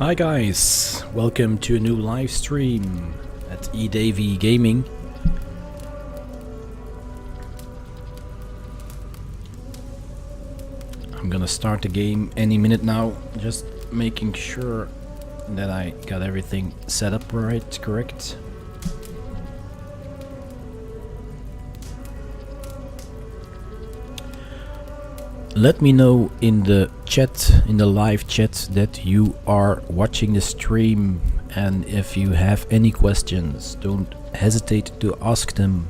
Hi guys, welcome to a new live stream at eDavy Gaming. I'm gonna start the game any minute now, just making sure that I got everything set up right, correct. Let me know in the chat, in the live chat, that you are watching the stream, and if you have any questions, don't hesitate to ask them.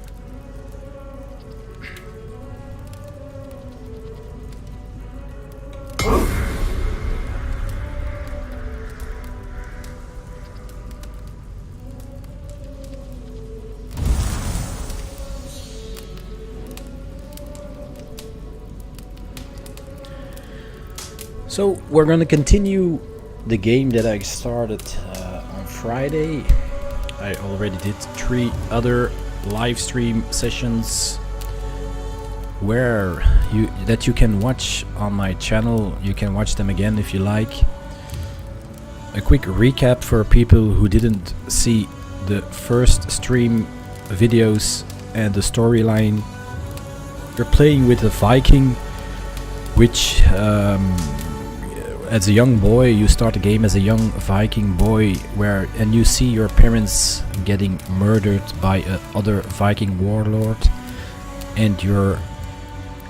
So we're gonna continue the game that I started on Friday. I already did 3 other live stream sessions where you can watch on my channel. You can watch them again if you like. A quick recap for people who didn't see the first stream videos and the storyline. You're playing with a Viking, which as a young boy, you start the game as a young Viking boy, and you see your parents getting murdered by another Viking warlord, and you're,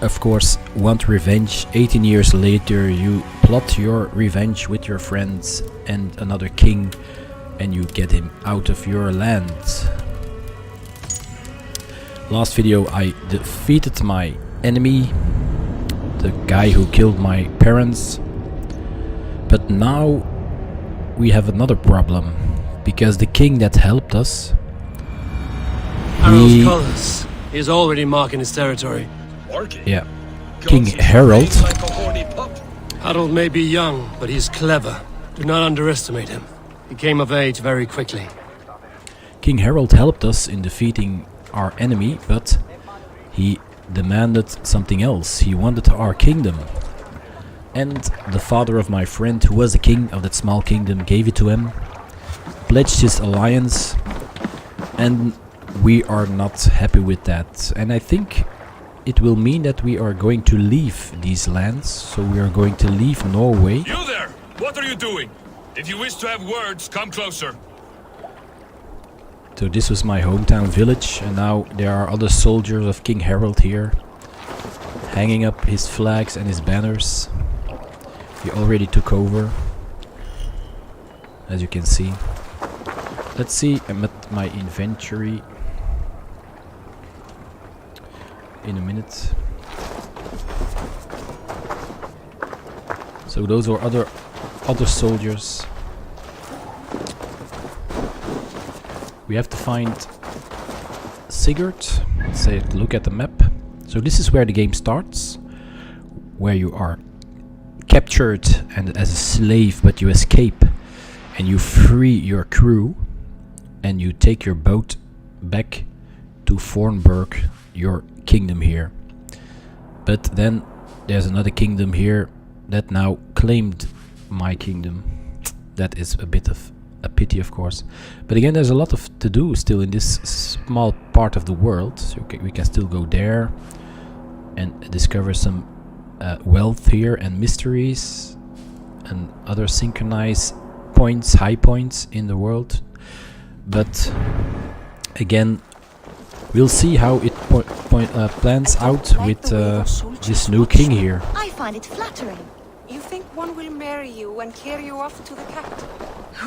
of course, want revenge. 18 years later, you plot your revenge with your friends and another king, and you get him out of your land. Last video, I defeated my enemy, the guy who killed my parents. But now we have another problem, because the king that helped us, Harold's colors is already marking his territory. Yeah, King Harold. Harold may be young, but he's clever. Do not underestimate him. He came of age very quickly. King Harold helped us in defeating our enemy, but he demanded something else. He wanted our kingdom. And the father of my friend, who was the king of that small kingdom, gave it to him, pledged his alliance, and we are not happy with that. And I think it will mean that we are going to leave these lands, so we are going to leave Norway. You there! What are you doing? If you wish to have words, come closer. So this was my hometown village, and now there are other soldiers of King Harold here, hanging up his flags and his banners. He already took over, as you can see. Let's see, I'm at my inventory in a minute. So those are other soldiers. We have to find Sigurd. Let's say, look at the map. So this is where the game starts, where you are captured and as a slave, but you escape and you free your crew and you take your boat back to Fornburg, your kingdom here. But then there's another kingdom here that now claimed my kingdom. That is a bit of a pity, of course, but again, there's a lot to do still in this small part of the world, so we can still go there and discover some wealth here and mysteries and other synchronized points, high points in the world. But again, we'll see how it plans out with this new king here. I find it flattering. You think one will marry you and carry you off to the capital?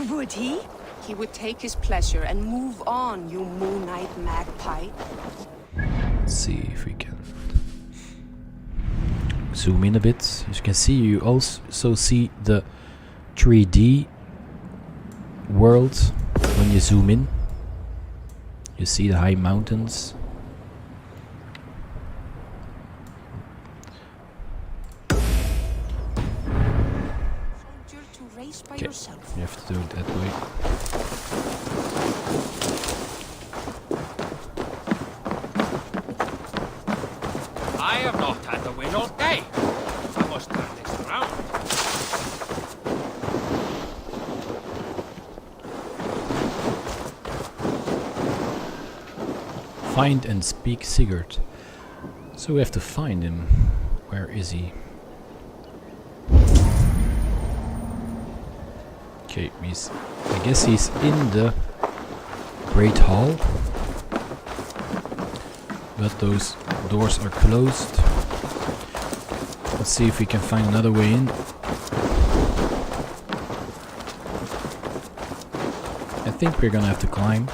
Would he? He would take his pleasure and move on, you Moon Knight magpie. Let's see if we can zoom in a bit. As you can see, you also see the 3D world when you zoom in. You see the high mountains. Okay, you have to do it that way. I have not had the win all day. I must turn this around. Find and speak Sigurd. So we have to find him. Where is he? Okay, I guess he's in the Great Hall. But those doors are closed. Let's see if we can find another way in. I think we're gonna have to climb.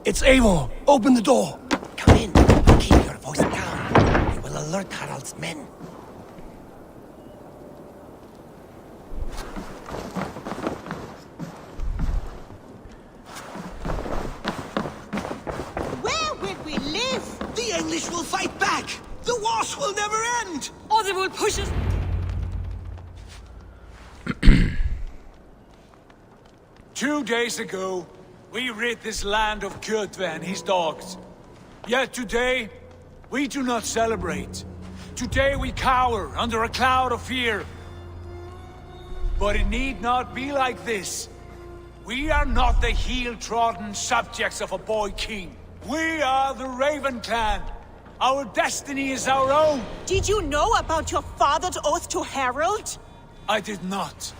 It's Eivor! Open the door! Come in, but keep your voice down. You will alert Harald's men. Where will we live? The English will fight back! The wars will never end! Or they will push us. 2 days ago, we rid this land of Kjotve and his dogs. Yet today, we do not celebrate. Today we cower under a cloud of fear. But it need not be like this. We are not the heel-trodden subjects of a boy king. We are the Raven clan. Our destiny is our own. Did you know about your father's oath to Harald? I did not.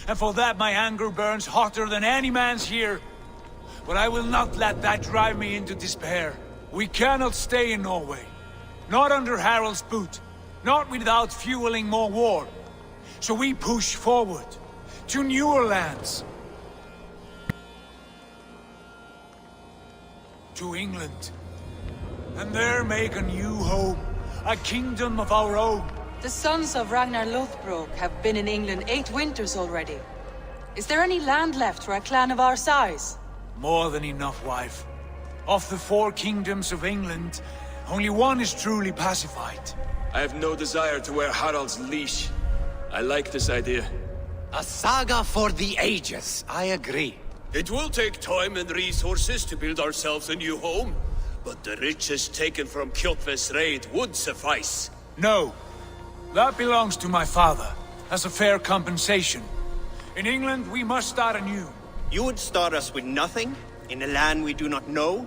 And for that my anger burns hotter than any man's here. But I will not let that drive me into despair. We cannot stay in Norway. Not under Harald's boot. Not without fueling more war. So we push forward. To newer lands. To England. And there make a new home. A kingdom of our own. The sons of Ragnar Lothbrok have been in England 8 winters already. Is there any land left for a clan of our size? More than enough, wife. Of the 4 kingdoms of England, only one is truly pacified. I have no desire to wear Harald's leash. I like this idea. A saga for the ages, I agree. It will take time and resources to build ourselves a new home, but the riches taken from Kjotve's raid would suffice. No. That belongs to my father, as a fair compensation. In England, we must start anew. You would start us with nothing, in a land we do not know,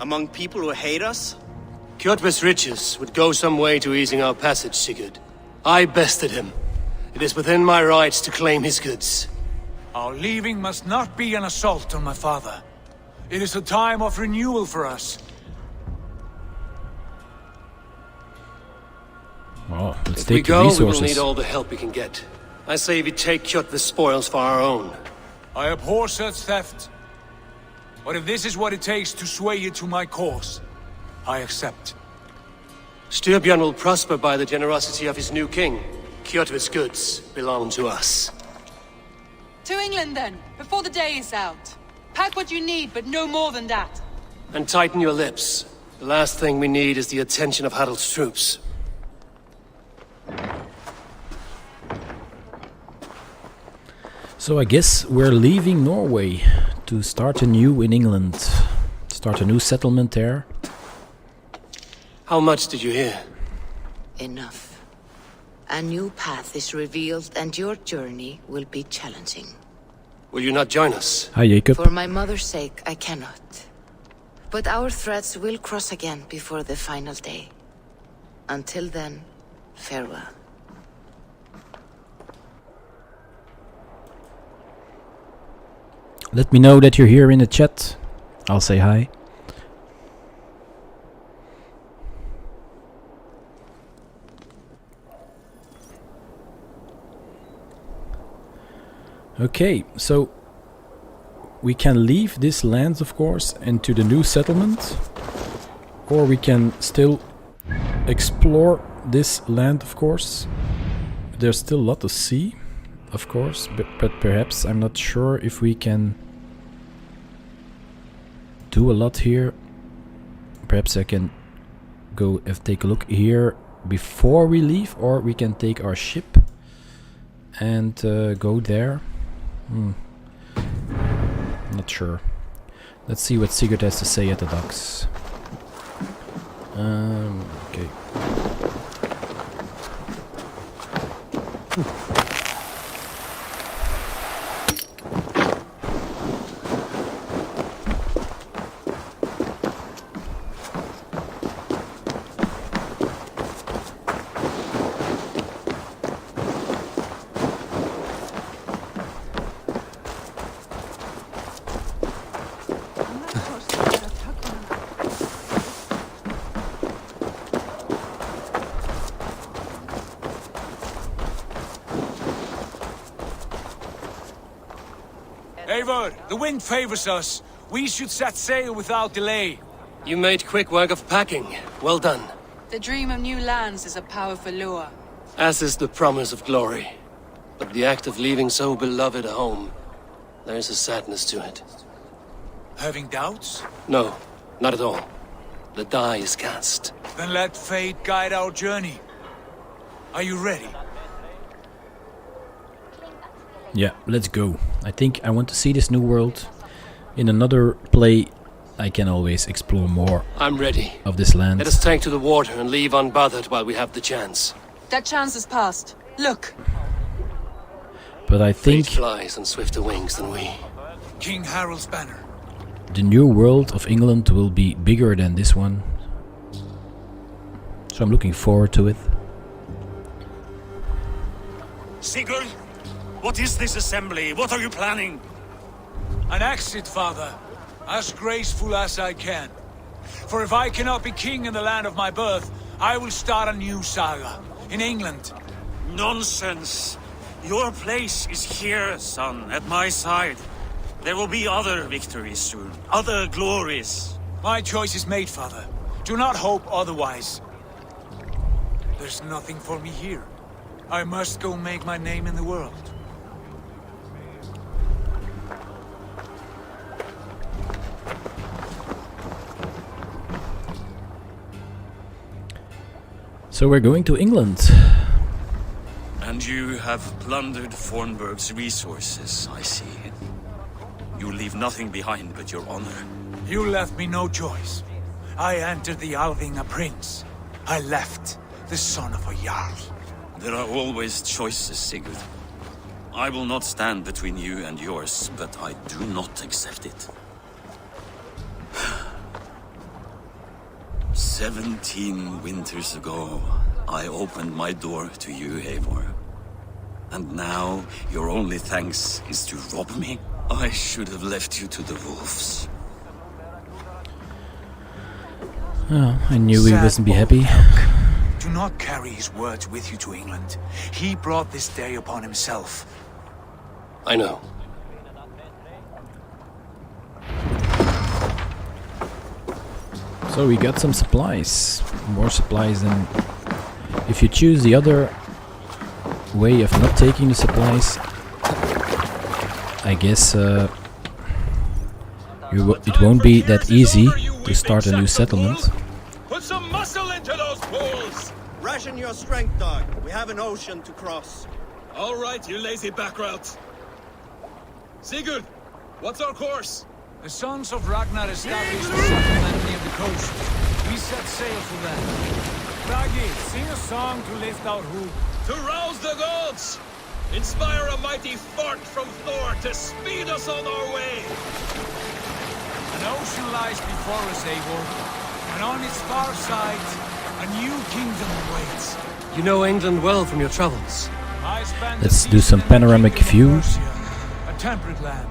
among people who hate us? Kjotve's riches would go some way to easing our passage, Sigurd. I bested him. It is within my rights to claim his goods. Our leaving must not be an assault on my father. It is a time of renewal for us. Oh, let's If we take the go, we will resources. need all the help we can get. I say we take Kjotve's spoils for our own. I abhor such theft. But if this is what it takes to sway you to my cause, I accept. Styrbjörn will prosper by the generosity of his new king. Kjotve's goods belong to us. To England then, before the day is out. Pack what you need, but no more than that. And tighten your lips. The last thing we need is the attention of Harald's troops. So I guess we're leaving Norway to start anew in England. Start a new settlement there. How much did you hear? Enough. A new path is revealed and your journey will be challenging. Will you not join us? Hi Jacob. For my mother's sake, I cannot. But our threads will cross again before the final day. Until then, farewell. Let me know that you're here in the chat. I'll say hi. Okay, so we can leave this land, of course, into the new settlement, or we can still explore this land, of course. There's still a lot to see, of course, but perhaps I'm not sure if we can do a lot here. Perhaps I can go and take a look here before we leave, or we can take our ship and go there. Not sure. Let's see what Sigurd has to say at the docks. Okay. Eivor, the wind favors us. We should set sail without delay. You made quick work of packing. Well done. The dream of new lands is a powerful lure. As is the promise of glory. But the act of leaving so beloved a home, there's a sadness to it. Having doubts? No, not at all. The die is cast. Then let fate guide our journey. Are you ready? Yeah, let's go. I think I want to see this new world. In another play, I can always explore more I'm ready. of this land. Let us take to the water and leave unbothered while we have the chance. That chance is past. Look! But I think Fate flies on swifter wings than we. King Harald's banner. the new world of England will be bigger than this one. So I'm looking forward to it. Sigurd, what is this assembly? What are you planning? An exit, father. As graceful as I can. For if I cannot be king in the land of my birth, I will start a new saga. In England. Nonsense. Your place is here, son, at my side. There will be other victories soon. Other glories. My choice is made, father. Do not hope otherwise. There's nothing for me here. I must go make my name in the world. So we're going to England. And you have plundered Fornburg's resources, I see. You leave nothing behind but your honor. You left me no choice. I entered the Alving a prince. I left the son of a Jarl. There are always choices, Sigurd. I will not stand between you and yours, but I do not accept it. 17 winters ago, I opened my door to you, Eivor. And now, your only thanks is to rob me? I should have left you to the wolves. Oh, I knew he wouldn't be happy. Do not carry his words with you to England. He brought this day upon himself. I know. So we got some supplies. More supplies than... If you choose the other way of not taking the supplies, I guess it won't be that easy to start a new settlement. Put some muscle into those bulls! Ration your strength, dog. We have an ocean to cross. All right, you lazy backrout. Sigurd, what's our course? The sons of Ragnar established a settlement near the coast. We set sail for them. Raggi, sing a song to lift our hoop. To rouse the gods! Inspire a mighty fart from Thor to speed us on our way! An ocean lies before us, Eivor. And on its far side, a new kingdom awaits. You know England well from your travels. I spent Let's do some panoramic view, a temperate land,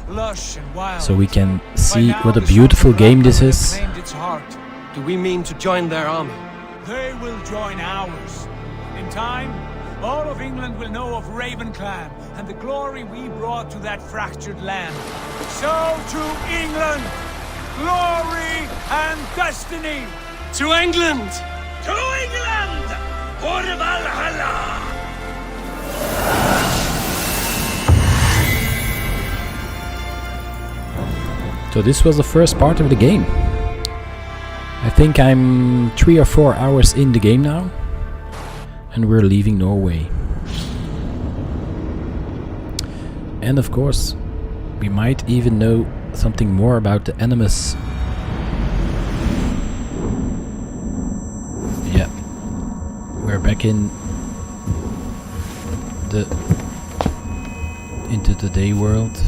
lush and wild. so we can see what a beautiful game this is. Claimed its heart. Do we mean to join their army? They will join ours. In time, all of England will know of Raven Clan and the glory we brought to that fractured land. So to England, glory and destiny. To England! To England! For Valhalla! So this was the first part of the game. I think I'm 3 or 4 hours in the game now, and we're leaving Norway. And of course, we might even know something more about the enemies. Yeah, we're back into the day world.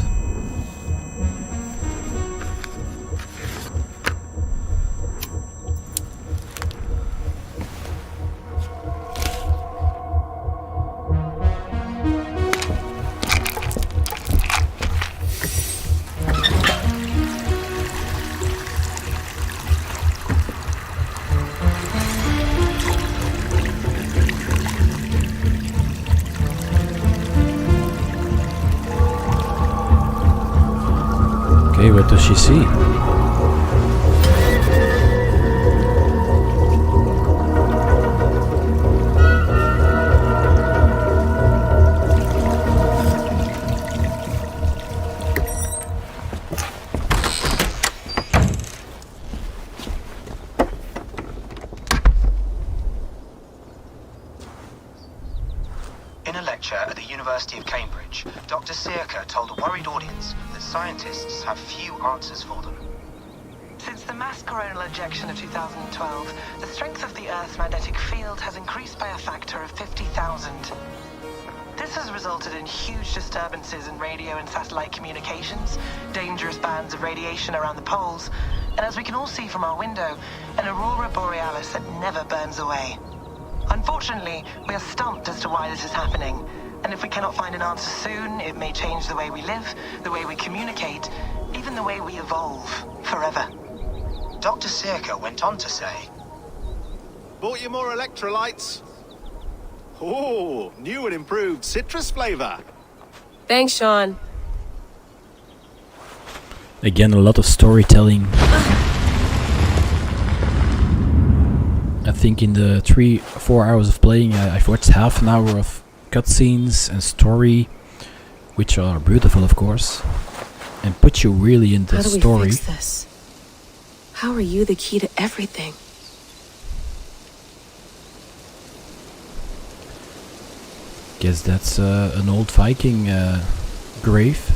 Okay, what does she see? In a lecture at the University of Cambridge, Dr. Acer told a worried audience that scientists have few answers for them. Since the mass coronal ejection of 2012, the strength of the Earth's magnetic field has increased by a factor of 50,000. This has resulted in huge disturbances in radio and satellite communications, dangerous bands of radiation around the poles, and as we can all see from our window, an aurora borealis that never burns away. Unfortunately, we are stumped as to why this is happening, and if we cannot find an answer soon, it may change the way we live, the way we communicate, even the way we evolve, forever. Dr. Acer went on to say, Bought you more electrolytes? Oh, new and improved citrus flavor. Thanks, Sean. Again, a lot of storytelling. I think in the 3-4 hours of playing, I've watched half an hour of cutscenes and story, which are beautiful, of course, and put you really in the story. How do we fix this? How are you the key to everything? Guess that's an old Viking grave.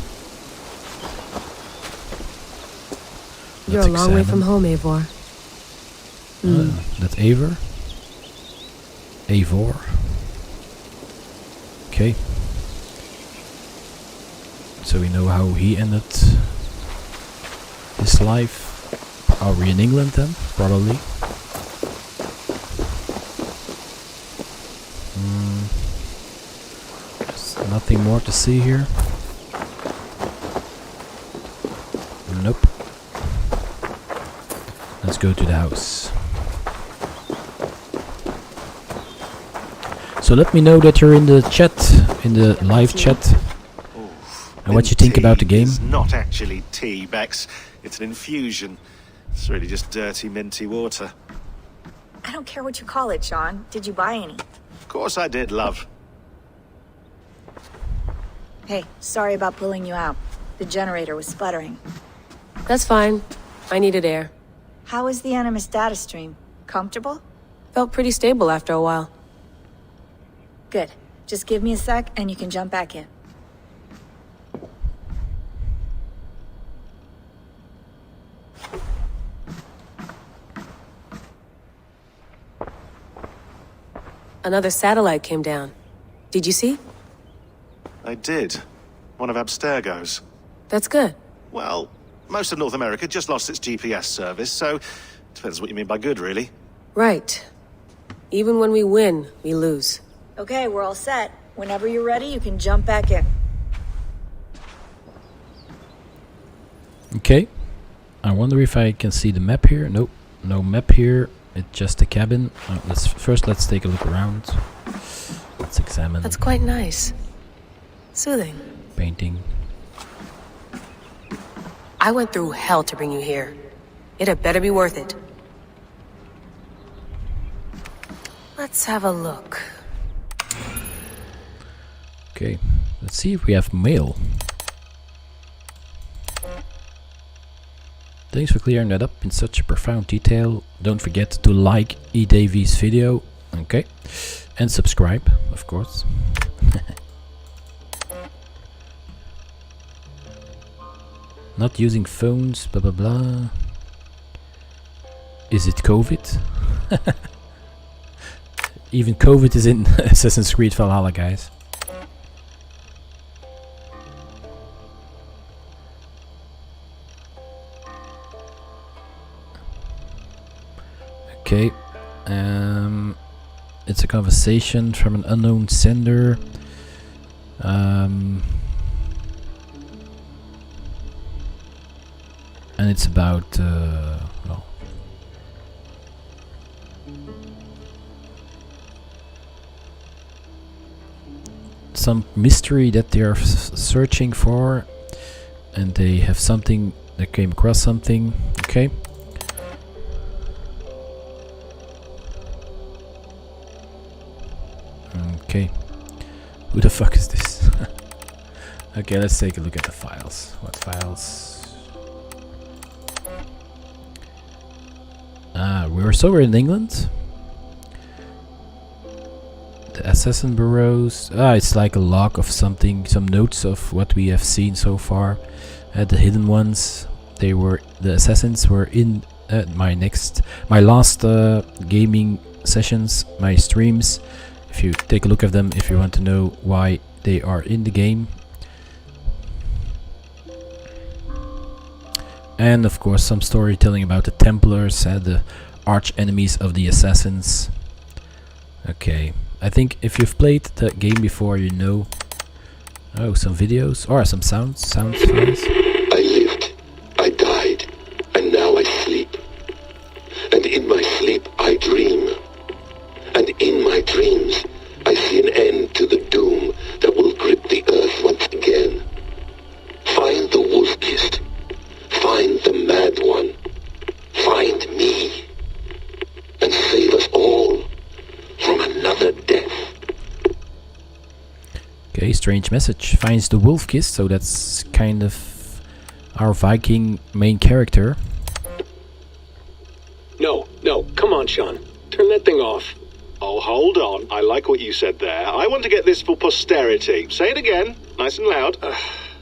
You're a long way from home, Eivor. That's Eivor. Eivor. Okay. So we know how he ended his life. Are we in England then? Probably. There's nothing more to see here. Nope. Let's go to the house. So let me know that you're in the chat, in the live chat, and what you think about the game. It's not actually tea, Bex. It's an infusion. It's really just dirty, minty water. I don't care what you call it, Sean. Did you buy any? Of course I did, love. Hey, sorry about pulling you out. The generator was sputtering. That's fine. I needed air. How was the Animus data stream? Comfortable? Felt pretty stable after a while. Good. Just give me a sec and you can jump back in. Another satellite came down. Did you see? I did. One of Abstergo's. That's good. Well, most of North America just lost its GPS service, so depends what you mean by good, really. Right. Even when we win, we lose. Okay, we're all set. Whenever you're ready, you can jump back in. Okay. I wonder if I can see the map here. Nope. No map here. It's just a cabin. Let's take a look around. Let's examine. That's quite nice. Soothing. Painting. I went through hell to bring you here. It had better be worth it. Let's have a look. Okay, let's see if we have mail. Thanks for clearing that up in such a profound detail. Don't forget to like eDavy's video, okay? And subscribe, of course. Not using phones, blah blah blah. Is it COVID? Even COVID is in Assassin's Creed Valhalla, guys. Okay, it's a conversation from an unknown sender. And it's about, well, some mystery that they are searching for, and they have something I came across something. Okay. Okay. Who the fuck is this? Okay, let's take a look at the files. What files? We're somewhere in England. The assassin bureaus. It's like a log of something, some notes of what we have seen so far. The hidden ones. The assassins were in my last gaming sessions, my streams. If you take a look at them, if you want to know why they are in the game. And of course some storytelling about the Templars, the arch enemies of the assassins. Okay, I think if you've played the game before, you know. Oh, some videos or some sounds files. I lived, I died, and now I sleep. And in my sleep I dream. And in my dreams I see an end to the doom that will grip the earth once again. Find the wolf-kissed. Find the mad one. Find me. And save us all from another death. Okay, strange message. Finds the wolf kiss, so that's kind of our Viking main character. No, come on, Sean. Turn that thing off. Oh, hold on. I like what you said there. I want to get this for posterity. Say it again, nice and loud.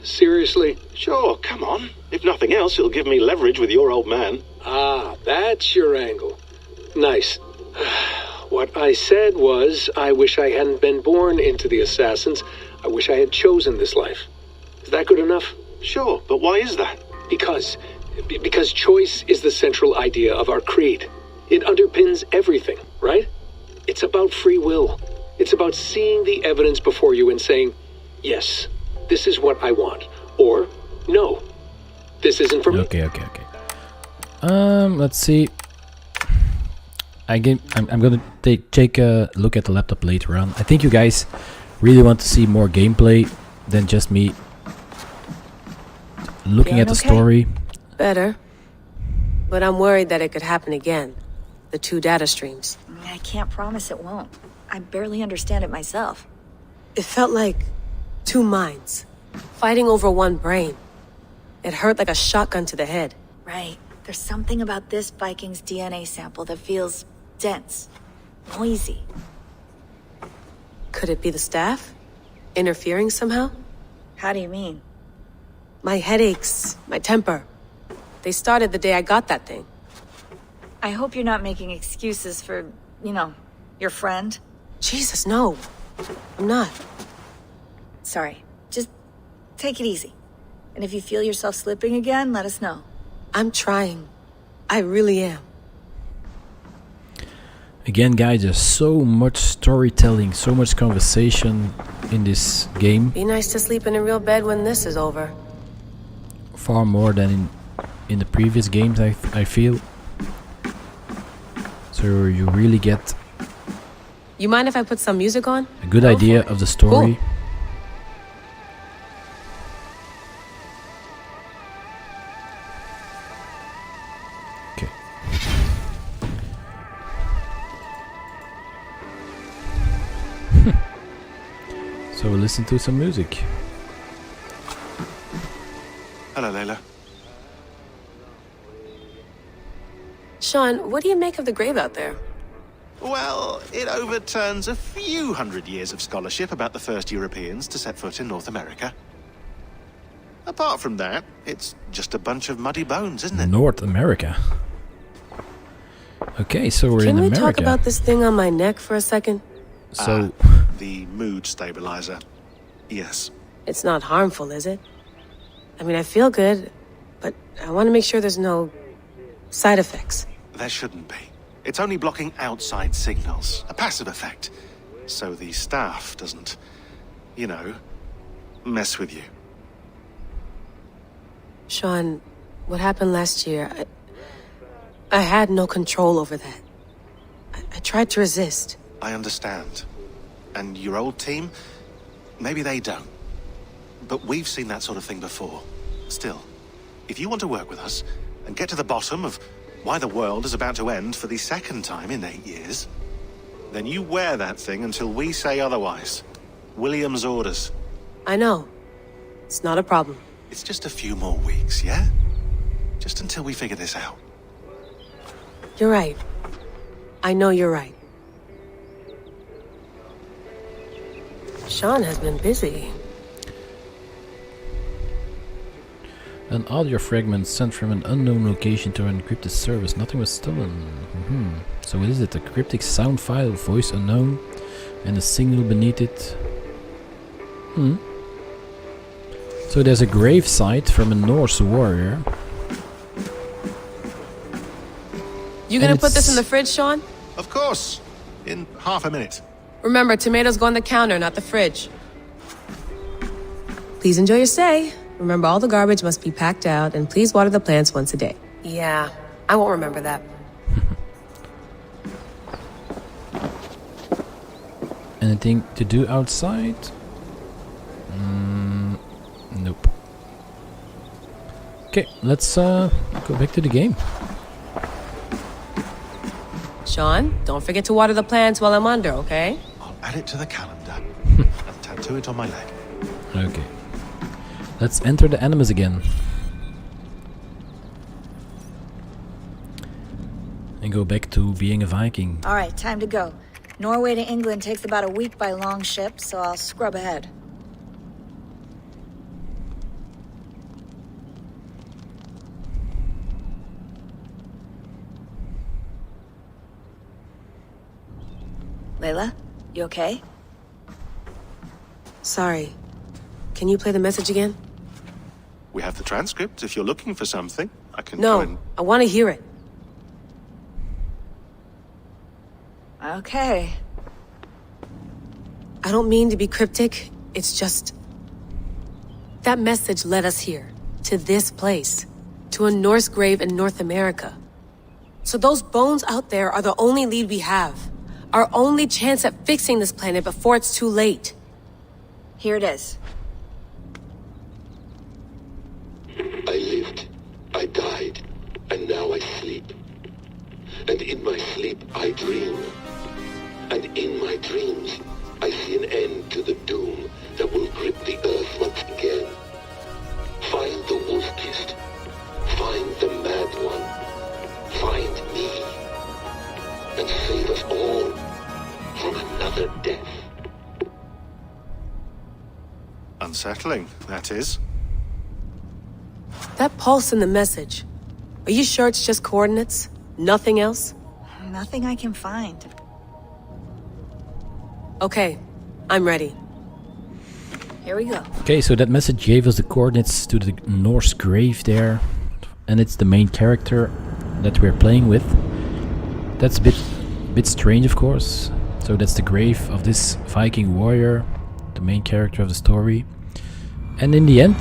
Seriously? Sure, come on. If nothing else, it'll give me leverage with your old man. Ah, that's your angle. Nice. What I said was, I wish I hadn't been born into the Assassins. I wish I had chosen this life. Is that good enough? Sure, but why is that? Because choice is the central idea of our creed. It underpins everything, right? It's about free will. It's about seeing the evidence before you and saying, yes, this is what I want. Or, no, this isn't for me. Okay. Let's see. I'm gonna take a look at the laptop later on. I think you guys really want to see more gameplay than just me looking at the story. Better. But I'm worried that it could happen again. The two data streams. I can't promise it won't. I barely understand it myself. It felt like two minds, fighting over one brain. It hurt like a shotgun to the head. Right. There's something about this Viking's DNA sample that feels dense, noisy. Could it be the staff? Interfering somehow? How do you mean? My headaches, my temper. They started the day I got that thing. I hope you're not making excuses for, your friend. Jesus, no. I'm not. Sorry. Just take it easy. And if you feel yourself slipping again, let us know. I'm trying. I really am. Again, guys, there's so much storytelling, so much conversation in this game. Be nice to sleep in a real bed when this is over. Far more than in the previous games, I feel. So you really get You mind if I put some music on? a good idea of the story. Cool. Okay. So we'll listen to some music. Hello, Layla. Sean, what do you make of the grave out there? Well, it overturns a few hundred years of scholarship about the first Europeans to set foot in North America. Apart from that, it's just a bunch of muddy bones, isn't it? North America. Okay, so we're in Can we America. talk about this thing on my neck for a second? So the mood stabilizer. Yes. It's not harmful, is it? I mean, I feel good, but I want to make sure there's no side effects. There shouldn't be. It's only blocking outside signals, a passive effect. So the staff doesn't, mess with you. Sean, what happened last year, I had no control over that. I tried to resist. I understand. And your old team, maybe they don't. But we've seen that sort of thing before. Still, if you want to work with us and get to the bottom of why the world is about to end for the second time in 8 years, then you wear that thing until we say otherwise. William's orders. I know. It's not a problem. It's just a few more weeks, yeah? Just until we figure this out. You're right. I know you're right. Sean has been busy. An audio fragment sent from an unknown location to an encrypted service. Nothing was stolen. So what is it? A cryptic sound file, voice unknown, and a signal beneath it. So there's a grave site from a Norse warrior. You gonna put this in the fridge, Sean? Of course. In half a minute. Remember, tomatoes go on the counter, not the fridge. Please enjoy your stay. Remember, all the garbage must be packed out, and please water the plants once a day. Yeah, I won't remember that. Anything to do outside? Nope. Okay, let's go back to the game. Sean, don't forget to water the plants while I'm under, okay? I'll add it to the calendar and tattoo it on my leg. Okay. Let's enter the animus again. And go back to being a Viking. All right, time to go. Norway to England takes about a week by long ship, so I'll scrub ahead. Layla, you okay? Sorry. Can you play the message again? We have the transcript. If you're looking for something, I can go and... No, I want to hear it. Okay. I don't mean to be cryptic. It's just... that message led us here. To this place. To a Norse grave in North America. So those bones out there are the only lead we have. Our only chance at fixing this planet before it's too late. Here it is. I lived, I died, and now I sleep. And in my sleep I dream. And in my dreams I see an end to the doom that will grip the earth once again. Find the wolf-kissed. Find the mad one. Find me. And save us all from another death. Unsettling, that is. That pulse in the message. Are you sure it's just coordinates? Nothing else? Nothing I can find. Okay, I'm ready. Here we go. Okay, so that message gave us the coordinates to the Norse grave there. And it's the main character that we're playing with. That's a bit strange, of course. So that's the grave of this Viking warrior, the main character of the story. And in the end,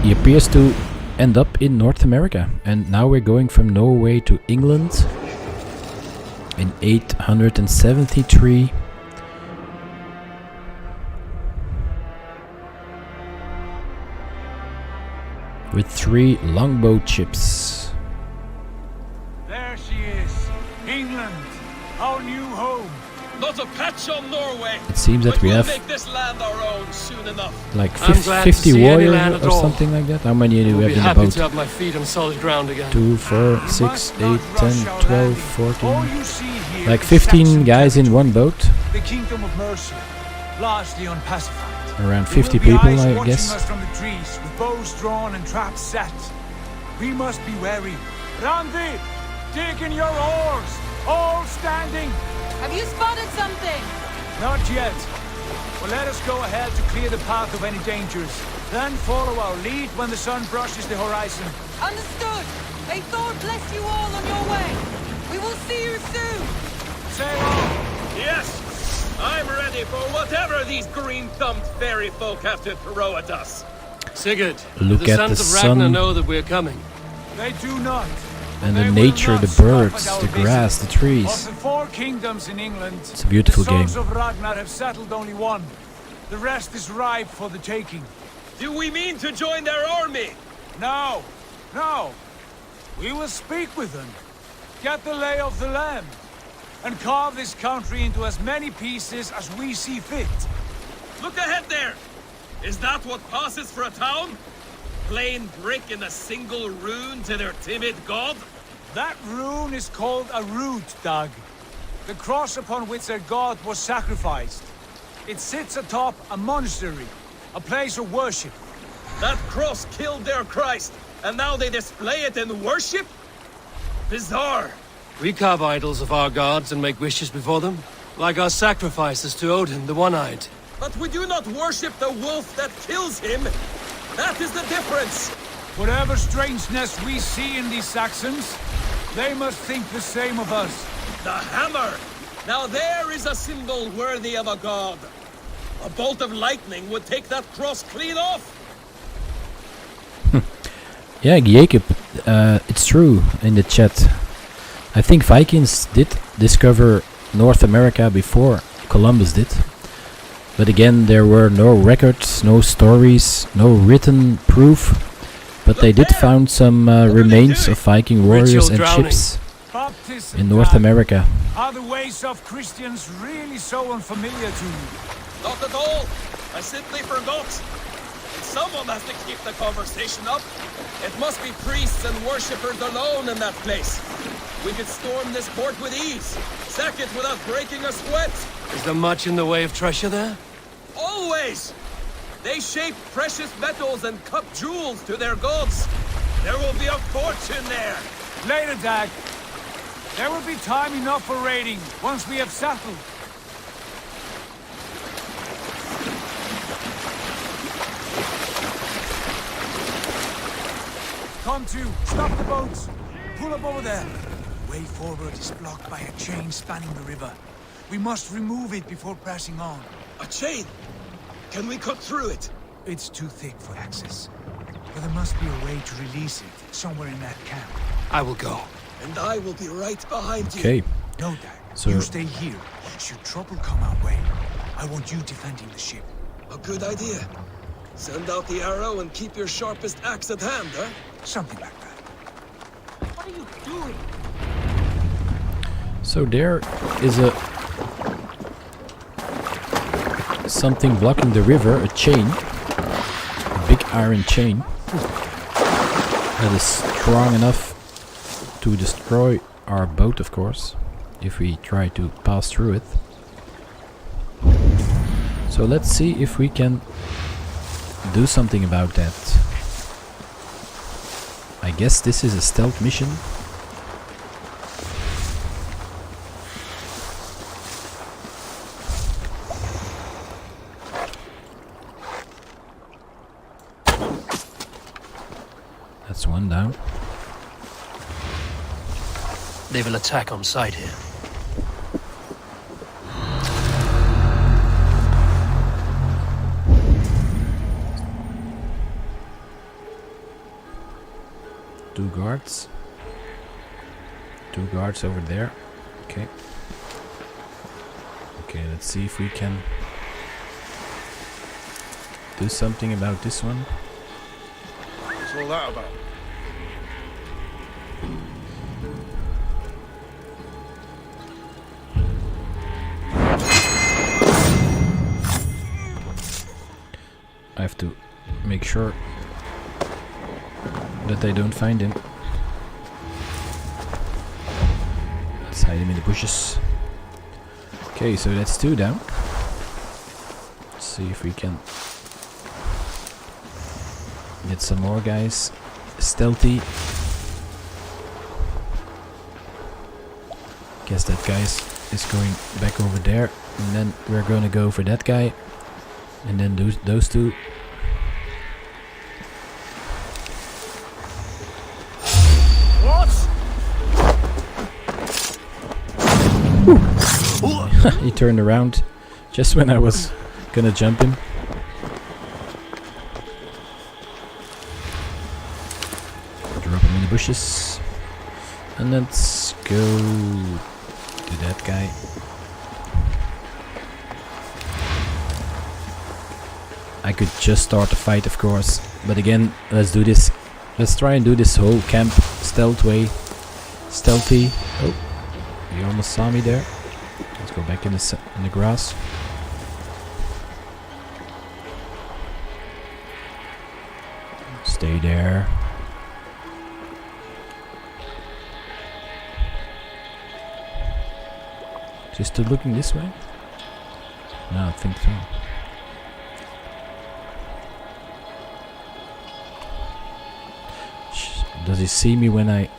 he appears to end up in North America. And now we're going from Norway to England in 873. With 3 longbow ships. There she is. England, our new home. Not a patch on Norway. It seems that but we we'll have make this land our own soon enough. like 50 warriors or something like that. How many do we have in the boat? To have my feet on solid ground again. 2, 4, 6, 8, 10, 12, 14. You see here Like is 15 Saxon guys in territory, one boat. The Kingdom of Mercia, largely unpacified. Around There 50 will be people, eyes I watching guess. us from the trees, with bows drawn and traps set. We must be wary. Randi, dig in your oars, all standing. Have you spotted something? Not yet. Well, let us go ahead to clear the path of any dangers. Then follow our lead when the sun brushes the horizon. Understood. May Thor bless you all on your way. We will see you soon. Sail on. Yes, I'm ready for whatever these green-thumbed fairy folk have to throw at us. Sigurd, Look the at sons the of Ragnar sun. know that we're coming. They do not. And They the will nature, not the scoff birds, at our the grass, the visit. trees. Of the 4 kingdoms in England, It's a beautiful the sons game. of Ragnar have settled only one. The rest is ripe for the taking. Do we mean to join their army? No, No. We will speak with them, get the lay of the land, and carve this country into as many pieces as we see fit. Look ahead there! Is that what passes for a town? Plain brick in a single rune to their timid god? That rune is called a root, Doug. The cross upon which their god was sacrificed. It sits atop a monastery, a place of worship. That cross killed their Christ, and now they display it in worship? Bizarre. We carve idols of our gods and make wishes before them, like our sacrifices to Odin, the One-Eyed. But we do not worship the wolf that kills him. That is the difference. Whatever strangeness we see in these Saxons, they must think the same of us. The hammer! Now there is a symbol worthy of a god. A bolt of lightning would take that cross clean off. Yeah, Jacob, it's true in the chat. I think Vikings did discover North America before Columbus did. But again, there were no records, no stories, no written proof. But they did found some remains of Viking warriors and ships in North America. Are the ways of Christians really so unfamiliar to you? Not at all. I simply forgot. Someone has to keep the conversation up. It must be priests and worshippers alone in that place. We could storm this port with ease. Sack it without breaking a sweat. Is there much in the way of treasure there? Always! They shape precious metals and cut jewels to their gods. There will be a fortune there. Later, Dag. There will be time enough for raiding once we have settled. Come to, stop the boats. Pull up over there. Way forward is blocked by a chain spanning the river. We must remove it before pressing on. A chain? Can we cut through it? It's too thick for access. But there must be a way to release it, somewhere in that camp. I will go. And I will be right behind you. Okay. No, Dag. So you stay here. Should trouble come our way, I want you defending the ship. A good idea. Send out the arrow and keep your sharpest axe at hand, huh? Something like that. What are you doing? So there is something blocking the river, a chain, a big iron chain that is strong enough to destroy our boat, of course, if we try to pass through it. So let's see if we can do something about that. I guess this is a stealth mission. That's one down. They will attack on sight here. Two guards over there. Okay, let's see if we can do something about this one. What's all that about? I have to make sure that they don't find him. Let's hide him in the bushes. Okay, so that's two down. Let's see if we can get some more guys stealthy. Guess that guy is going back over there, and then we're going to go for that guy, and then those two. He turned around just when I was gonna jump him. Drop him in the bushes. And let's go to that guy. I could just start the fight, of course. But again, let's do this Let's try and do this whole camp stealthy. Oh, you almost saw me there. Let's go back in the grass. Stay there. Just looking this way? No, I think so. Does he see me when I...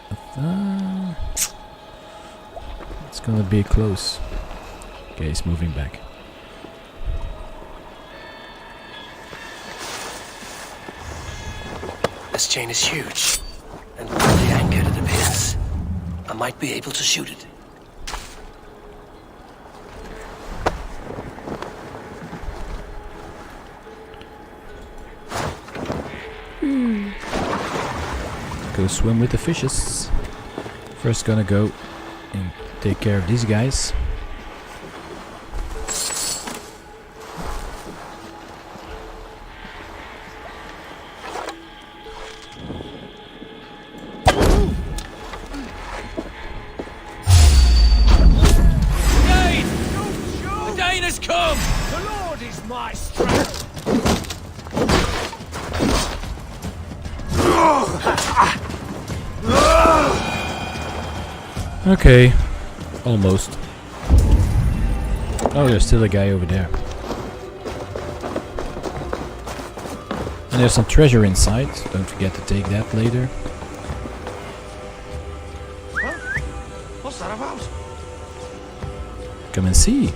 it's gonna be close. Okay, he's moving back. This chain is huge, and fully anchored it appears. I might be able to shoot it. Go swim with the fishes. First gonna go and take care of these guys. The Dane has come! The Lord is my strength! Okay, almost. Oh, there's still a guy over there. And there's some treasure inside. Don't forget to take that later. What's that about? Come and see.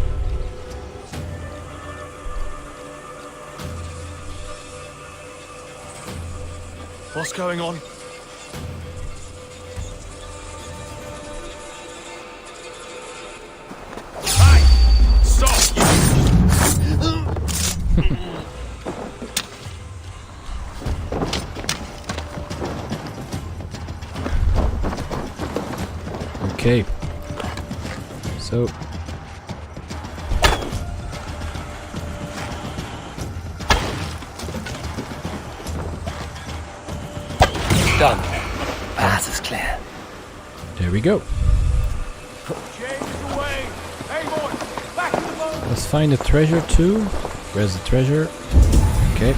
What's going on? Okay. So done. Path is clear. there we go. James away! Hey boys, back to the boat! Let's find the treasure too. Where's the treasure? Okay.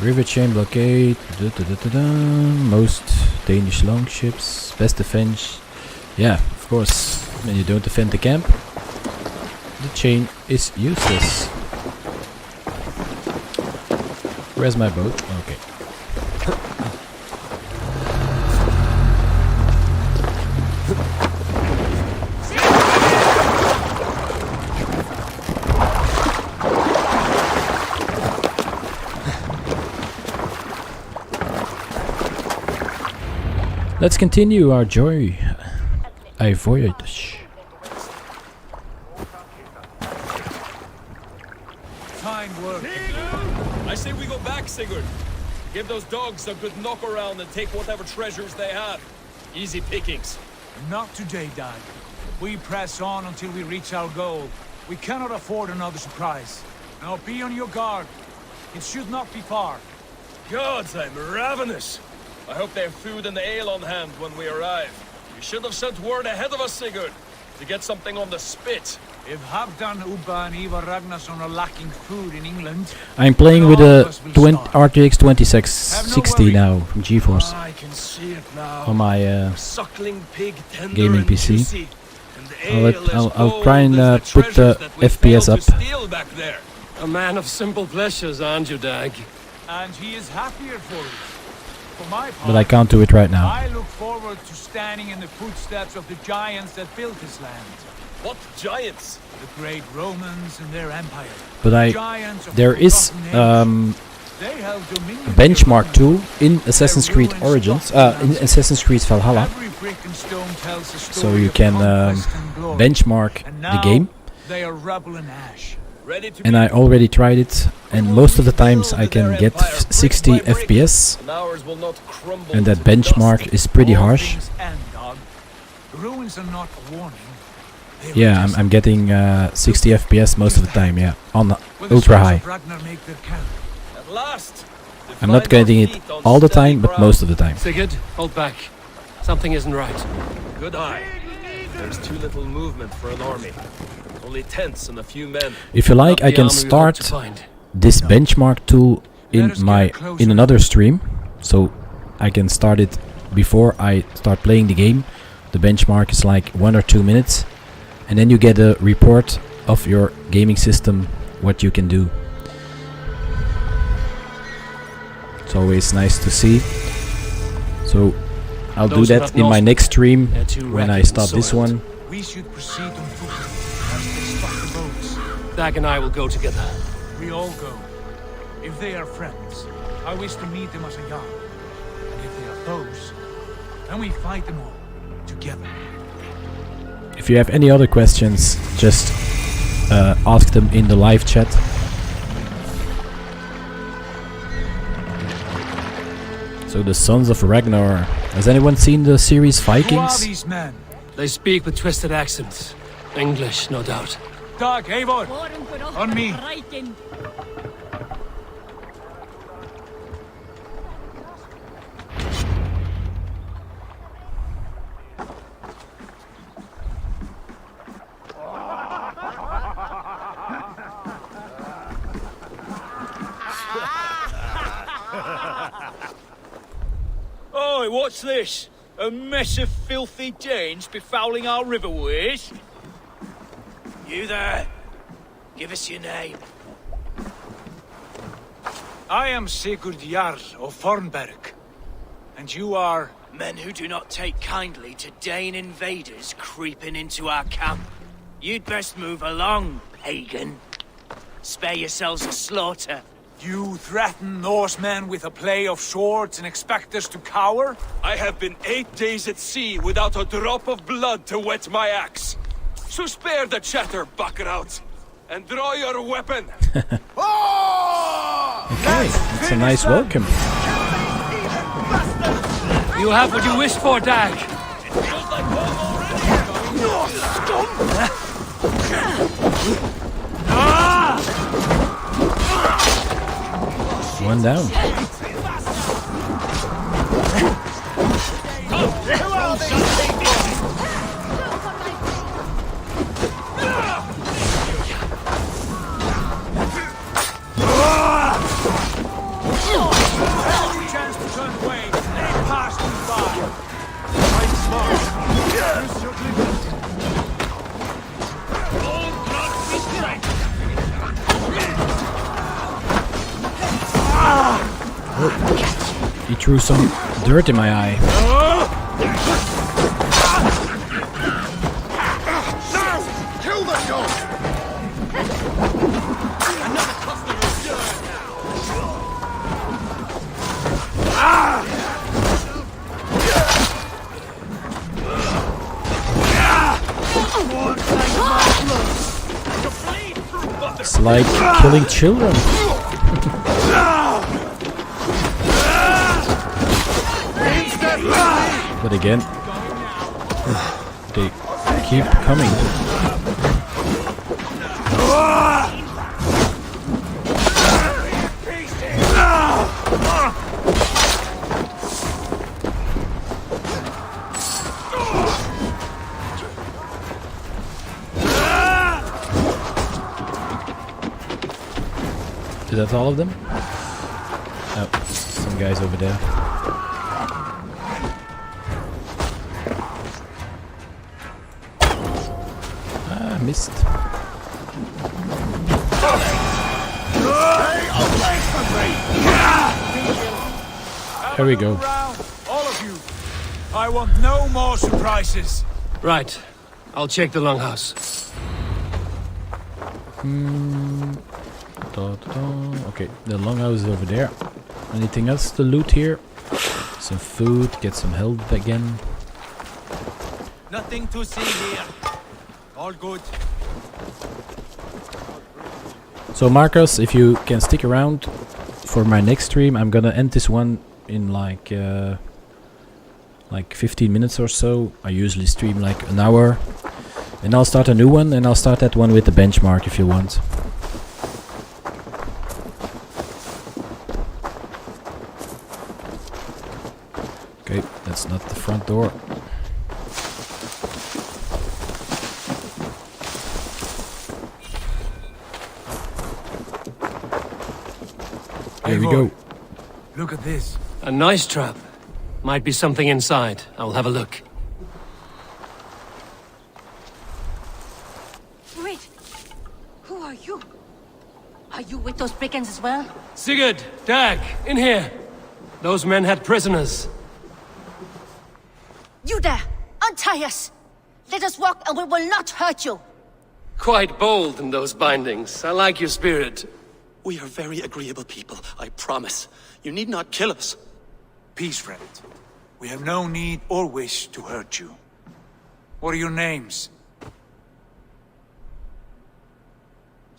River chain blockade. Most Danish longships. Best defense. Yeah, of course. When you don't defend the camp, the chain is useless. Where's my boat? Okay. Let's continue our voyage. Fine work. I say we go back, Sigurd. Give those dogs a good knock around and take whatever treasures they have. Easy pickings. Not today, Dad. We press on until we reach our goal. We cannot afford another surprise. Now be on your guard. It should not be far. Gods, I'm ravenous. I hope they have food and ale on hand when we arrive. You should have sent word ahead of us, Sigurd, to get something on the spit. If Halfdan, Ubba and Ivar Ragnarsson are lacking food in England... I'm playing with a RTX 2060 now from GeForce. I can see it now. On my Suckling pig, tender gaming and PC. juicy, and the ale I'll try and put the FPS up. Back there. A man of simple pleasures, aren't you, Dag? And he is happier for it. For my part, But I can't do it right now. I look forward to standing in the footsteps of the giants that built this land. What giants? The great Romans and their empire. But there is They held dominion a benchmark tool in Assassin's Creed Origins, in Assassin's Creed Valhalla. Every brick and stone tells a story So you of can conquest and glory. benchmark And the now game. They are rubble and ash. And I already tried it, and most of the times I can get 60 FPS, and that benchmark is pretty harsh. Ruins are not a warning. Yeah, I'm getting 60 FPS most of the time, yeah. On the ultra high. At last. I'm not getting it all the time, but most of the time. Sigurd, hold back. Something isn't right. Good eye. There's too little movement for an army. Only tents and a few men. If you like, I can start this benchmark tool in another stream, so I can start it before I start playing the game. The benchmark is like 1 or 2 minutes, and then you get a report of your gaming system, what you can do. It's always nice to see. So I'll do that in my next stream when I stop this one. We should proceed on foot as they stop the boats. Dag and I will go together. We all go. If they are friends, I wish to meet them as a yard. And if they are foes, then we fight them all together. If you have any other questions, just ask them in the live chat. So the Sons of Ragnar. Has anyone seen the series Vikings? Who are these men? They speak with twisted accents. English, no doubt. Dag, Eivor! On me! Oi, what's this? A mess of filthy Danes befouling our riverways? You there? Give us your name. I am Sigurd Jarl of Fornberg. And you are? Men who do not take kindly to Dane invaders creeping into our camp. You'd best move along, pagan. Spare yourselves a slaughter. You threaten Norsemen with a play of swords and expect us to cower? I have been 8 days at sea without a drop of blood to wet my axe. So spare the chatter, buckerouts, and draw your weapon. Okay, it's a nice welcome. You have what you wished for, Dag. One down. Chance to turn away. Let it pass me by. Fight smart. Use your glimpse. Oh, he threw some dirt in my eye. Now, kill the dog. Another customer It's like killing children. But again, they keep coming. Is that all of them? Oh, some guys over there. Ah, missed. There we go. All of you. I want no more surprises. Right. I'll check the longhouse. Okay, the longhouse is over there. Anything else to loot here? Some food, get some health again. Nothing to see here. All good. So Marcus, if you can stick around for my next stream, I'm gonna end this one in like 15 minutes or so. I usually stream like an hour. And I'll start a new one, and I'll start that one with the benchmark if you want. Okay, that's not the front door. Here we go. Look at this. A nice trap. Might be something inside. I'll have a look. Wait! Who are you? Are you with those brigands as well? Sigurd! Dag! In here! Those men had prisoners. You there! Untie us! Let us walk and we will not hurt you! Quite bold in those bindings. I like your spirit. We are very agreeable people, I promise. You need not kill us. Peace, friend. We have no need or wish to hurt you. What are your names?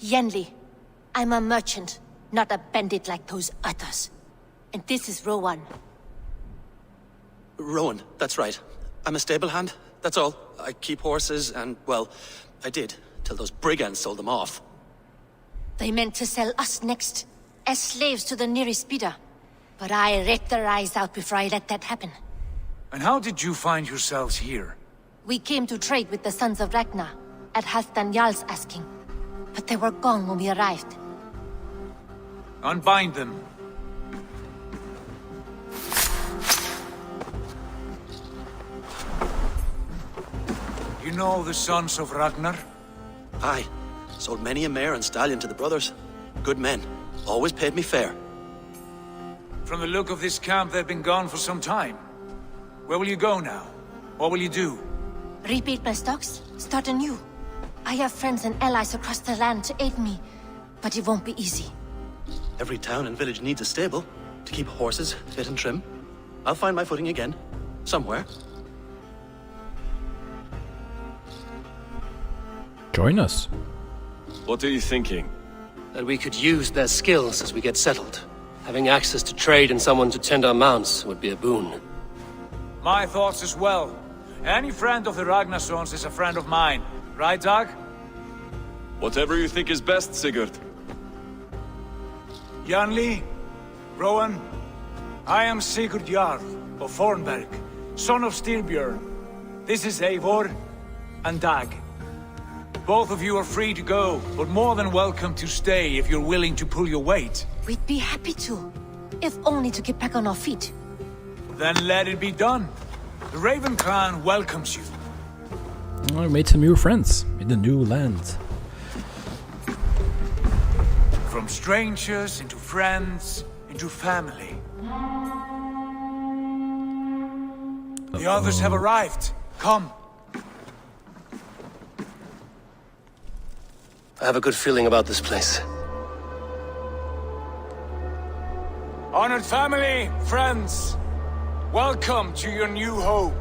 Yenli. I'm a merchant, not a bandit like those others. And this is Rowan. Rowan, that's right. I'm a stable hand, that's all. I keep horses and, well, I did, till those brigands sold them off. They meant to sell us next, as slaves to the nearest bidder. But I ripped their eyes out before I let that happen. And how did you find yourselves here? We came to trade with the Sons of Ragnar, at Halfdan Jarl's asking. But they were gone when we arrived. Unbind them. You know the Sons of Ragnar? Aye. Sold many a mare and stallion to the brothers. Good men. Always paid me fair. From the look of this camp, they've been gone for some time. Where will you go now? What will you do? Rebuild my stocks, start anew. I have friends and allies across the land to aid me, but it won't be easy. Every town and village needs a stable to keep horses fit and trim. I'll find my footing again. Somewhere. Join us. What are you thinking? That we could use their skills as we get settled. Having access to trade and someone to tend our mounts would be a boon. My thoughts as well. Any friend of the Ragnarsons is a friend of mine. Right, Dag? Whatever you think is best, Sigurd. Janli, Rowan, I am Sigurd Jarl of Fornberg, son of Styrbjörn. This is Eivor and Dag. Both of you are free to go, but more than welcome to stay if you're willing to pull your weight. We'd be happy to, if only to get back on our feet. Then let it be done. The Raven clan welcomes you. I made some new friends in the new land. From strangers into friends into family. The others have arrived. Come. I have a good feeling about this place. Honored family, friends, welcome to your new home.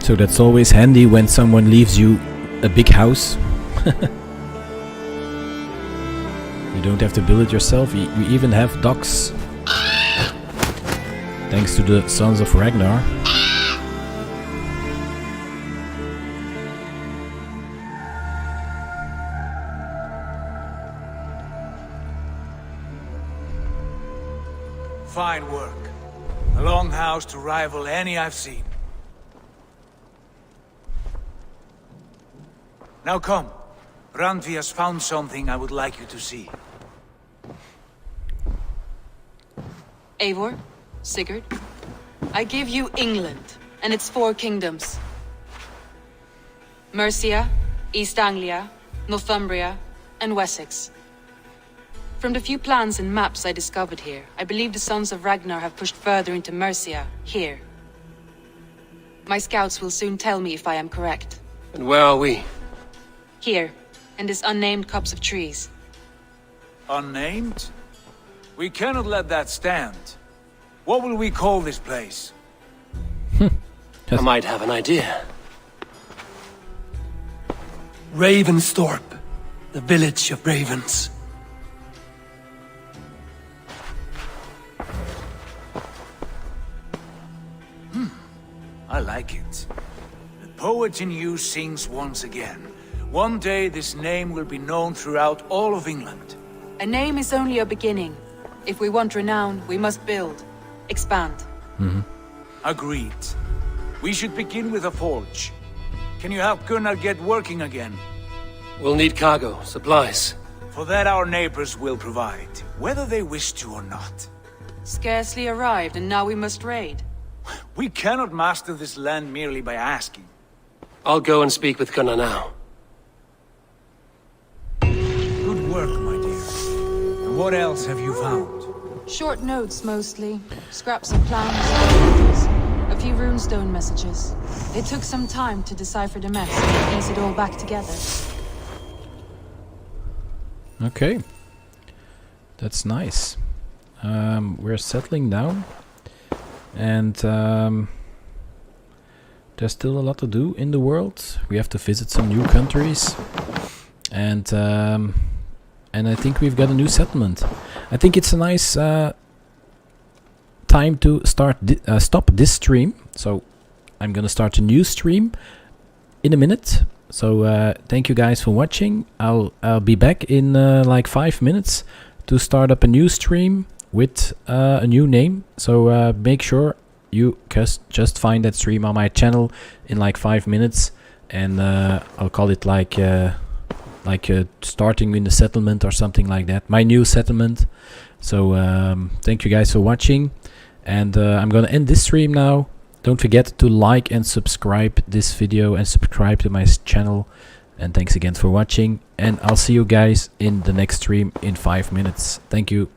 So that's always handy when someone leaves you a big house. You don't have to build it yourself, you even have docks. Thanks to the Sons of Ragnar. Fine work. A longhouse to rival any I've seen. Now come. Randvi has found something I would like you to see. Eivor, Sigurd, I give you England and its 4 kingdoms. Mercia, East Anglia, Northumbria, and Wessex. From the few plans and maps I discovered here, I believe the Sons of Ragnar have pushed further into Mercia, here. My scouts will soon tell me if I am correct. And where are we? Here, in this unnamed copse of trees. Unnamed? We cannot let that stand. What will we call this place? I might have an idea. Ravensthorpe, the village of ravens. I like it. The poet in you sings once again. One day this name will be known throughout all of England. A name is only a beginning. If we want renown, we must build. Expand. Agreed. We should begin with a forge. Can you help Gunnar get working again? We'll need cargo, supplies. For that our neighbors will provide, whether they wish to or not. Scarcely arrived, and now we must raid. We cannot master this land merely by asking. I'll go and speak with Gunnar now. Good work, my dear. And what else have you found? Short notes, mostly. Scraps of plans, a few runestone messages. It took some time to decipher the mess and piece it all back together. Okay. That's nice. We're settling down. And there's still a lot to do in the world. We have to visit some new countries. And I think we've got a new settlement. I think it's a nice time to stop this stream. So I'm gonna start a new stream in a minute. So thank you guys for watching. I'll be back in like 5 minutes to start up a new stream with a new name. So make sure you just find that stream on my channel in like 5 minutes, and I'll call it like starting in the settlement or something like that, my new settlement. So thank you guys for watching, and I'm gonna end this stream now. Don't forget to like and subscribe this video and subscribe to my channel, and thanks again for watching, and I'll see you guys in the next stream in 5 minutes. Thank you.